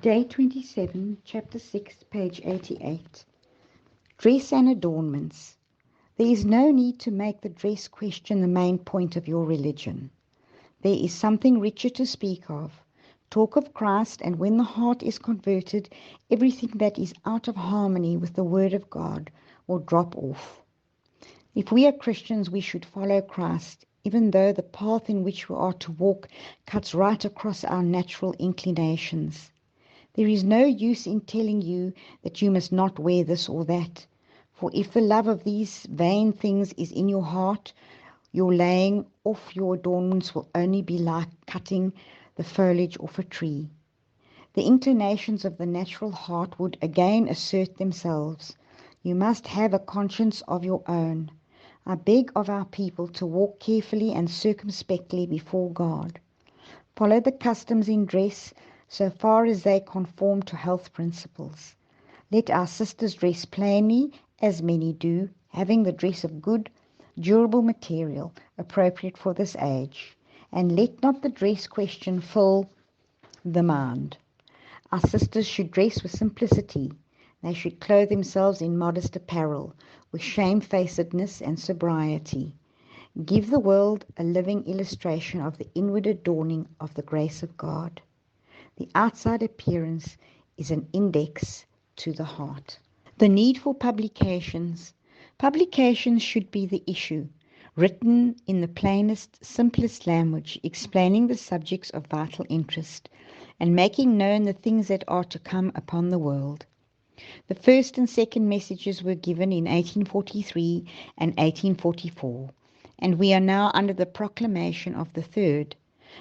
Day 27, Chapter 6, page 88. Dress and adornments. There is no need to make the dress question the main point of your religion. There is something richer to speak of. Talk of Christ, and when the heart is converted, everything that is out of harmony with the Word of God will drop off. If we are Christians, we should follow Christ, even though the path in which we are to walk cuts right across our natural inclinations. There is no use in telling you that you must not wear this or that, for if the love of these vain things is in your heart, your laying off your adornments will only be like cutting the foliage off a tree. The inclinations of the natural heart would again assert themselves. You must have a conscience of your own. I beg of our people to walk carefully and circumspectly before God. Follow the customs in dress so far as they conform to health principles. Let our sisters dress plainly, as many do, having the dress of good, durable material appropriate for this age. And let not the dress question fill the mind. Our sisters should dress with simplicity. They should clothe themselves in modest apparel, with shamefacedness and sobriety. Give the world a living illustration of the inward adorning of the grace of God. The outside appearance is an index to the heart. The need for publications. Publications should be the issue, written in the plainest, simplest language, explaining the subjects of vital interest, and making known the things that are to come upon the world. The first and second messages were given in 1843 and 1844, and we are now under the proclamation of the third,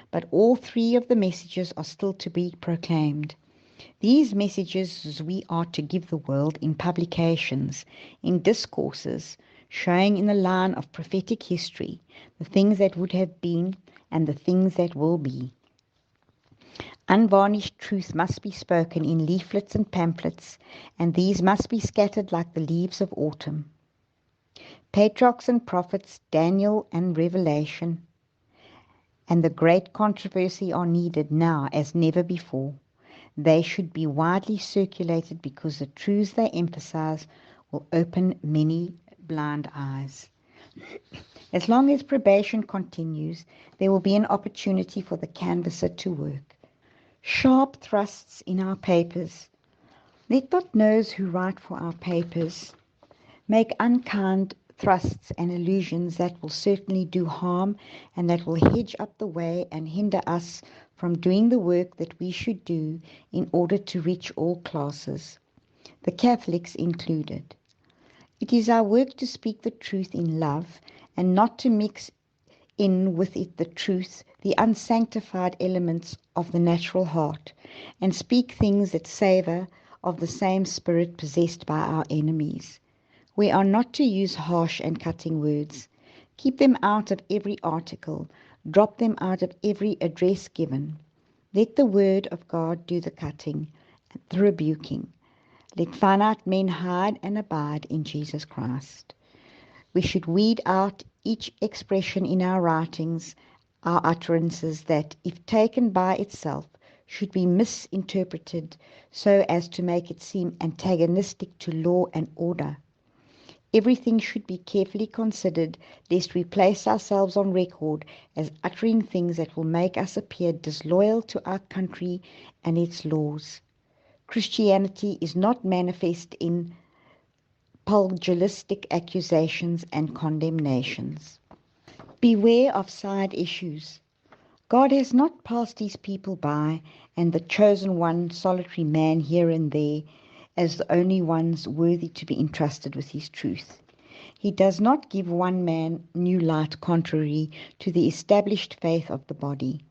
but all three of the messages are still to be proclaimed. These messages we are to give the world in publications, in discourses, showing in the line of prophetic history the things that would have been and the things that will be. Unvarnished truth must be spoken in leaflets and pamphlets, and these must be scattered like the leaves of autumn. Patriarchs and prophets, Daniel and Revelation, and the great controversy are needed now as never before. They should be widely circulated because the truths they emphasize will open many blind eyes. As long as probation continues, there will be an opportunity for the canvasser to work. Sharp thrusts in our papers. Let not those who write for our papers make unkind thrusts and allusions that will certainly do harm and that will hedge up the way and hinder us from doing the work that we should do in order to reach all classes, the Catholics included. It is our work to speak the truth in love and not to mix in with it the truth, the unsanctified elements of the natural heart, and speak things that savor of the same spirit possessed by our enemies. We are not to use harsh and cutting words. Keep them out of every article. Drop them out of every address given. Let the word of God do the cutting, the rebuking. Let finite men hide and abide in Jesus Christ. We should weed out each expression in our writings, our utterances that, if taken by itself, should be misinterpreted so as to make it seem antagonistic to law and order. Everything should be carefully considered, lest we place ourselves on record as uttering things that will make us appear disloyal to our country and its laws. Christianity is not manifest in pugilistic accusations and condemnations. Beware of side issues. God has not passed his people by, and the chosen one, solitary man here and there, as the only ones worthy to be entrusted with his truth. He does not give one man new light contrary to the established faith of the body.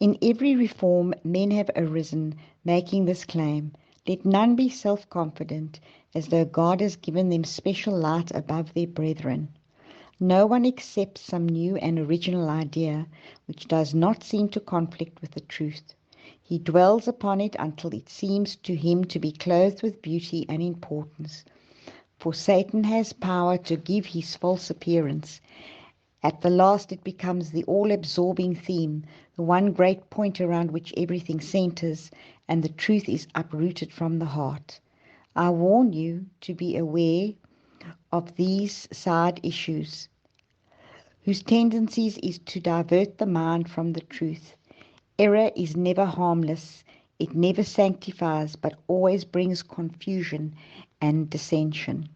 In every reform men have arisen, making this claim, let none be self-confident, as though God has given them special light above their brethren. No one accepts some new and original idea which does not seem to conflict with the truth. He dwells upon it until it seems to him to be clothed with beauty and importance. For Satan has power to give his false appearance. At the last it becomes the all-absorbing theme, the one great point around which everything centers, and the truth is uprooted from the heart. I warn you to be aware of these side issues, whose tendencies is to divert the mind from the truth. Error is never harmless. It never sanctifies, but always brings confusion and dissension.